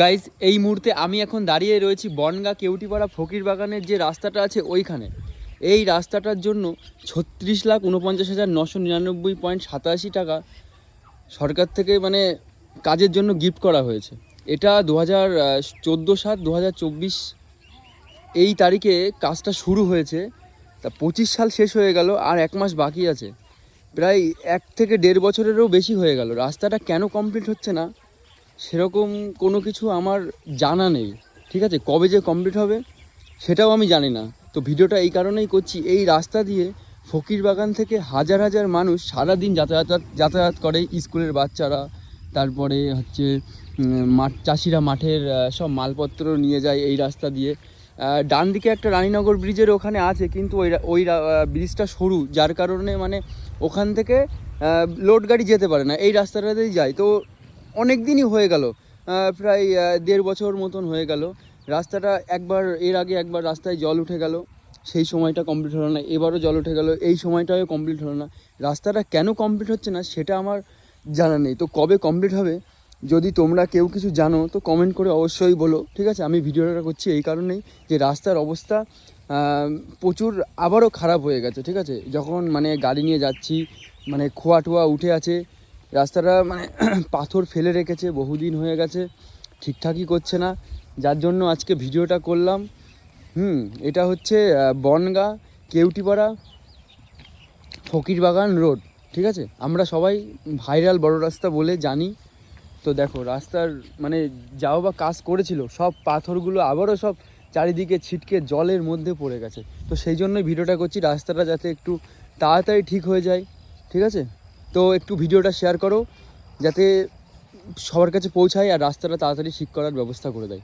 Guys এই মুহূর্তে আমি এখন দাঁড়িয়ে রয়েছি বনগাঁ কেউটিপাড়া ফকির বাগানের যে রাস্তাটা আছে ওইখানে। এই রাস্তাটার জন্য 36,49,999.87 টাকা সরকার থেকে মানে কাজের জন্য গিফট করা হয়েছে। এটা 2014 সাল 2024 এই তারিখে কাজটা শুরু হয়েছে। তা 25 সাল শেষ হয়ে গেল, আর 1 মাস বাকি আছে। প্রায় 1 থেকে 1.5 বছরেরও বেশি হয়ে গেল। রাস্তাটা কেন কমপ্লিট হচ্ছে না সেরকম কোনো কিছু আমার জানা নেই, ঠিক আছে। কবে যে কমপ্লিট হবে সেটাও আমি জানি না। তো ভিডিওটা এই কারণেই করছি, এই রাস্তা দিয়ে ফকির বাগান থেকে হাজার হাজার মানুষ সারাদিন যাতায়াত করে, স্কুলের বাচ্চারা, তারপরে হচ্ছে চাষিরা মাঠের সব মালপত্র নিয়ে যায় এই রাস্তা দিয়ে। ডান দিকে একটা রানীনগর ব্রিজের ওখানে আছে, কিন্তু ওই ব্রিজটা সরু, যার কারণে মানে ওখান থেকে লোড গাড়ি যেতে পারে না, এই রাস্তাটাতেই যায়। তো অনেক দিনই হয়ে গেল, প্রায় 1.5 বছর মতন হয়ে গেল। রাস্তাটা এর আগে একবার রাস্তায় জল উঠে গেল, সেই সময়টা কমপ্লিট হলো না। এবারও জল উঠে গেল, এই সময়টাও কমপ্লিট হলো না। রাস্তাটা কেন কমপ্লিট হচ্ছে না সেটা আমার জানা নেই। তো কবে কমপ্লিট হবে, যদি তোমরা কেউ কিছু জানো তো কমেন্ট করে অবশ্যই বলো, ঠিক আছে। আমি ভিডিওটা করছি এই কারণেই যে রাস্তার অবস্থা প্রচুর আবারও খারাপ হয়ে গেছে, ঠিক আছে। যখন মানে গাড়ি নিয়ে যাচ্ছি, মানে খোয়া টোয়া উঠে আছে রাস্তাটা, মানে পাথর ফেলে রেখেছে, বহুদিন হয়ে গেছে, ঠিকঠাকই করছে না। যার জন্য আজকে ভিডিওটা করলাম। এটা হচ্ছে বনগাঁ কেউটিপাড়া ফকিরবাগান রোড, ঠিক আছে। আমরা সবাই ভাইরাল বড় রাস্তা বলে জানি। তো দেখো রাস্তার মানে যাও বা কাজ করেছিল, সব পাথরগুলো আবারও সব চারিদিকে ছিটকে জলের মধ্যে পড়ে গেছে। তো সেই জন্যই ভিডিওটা করছি, রাস্তাটা যাতে একটু তাড়াতাড়ি ঠিক হয়ে যায়, ঠিক আছে। তো একটু ভিডিওটা শেয়ার করো যাতে সবার কাছে পৌঁছায় আর রাস্তাটা তাড়াতাড়ি ঠিক করার ব্যবস্থা করে দেয়।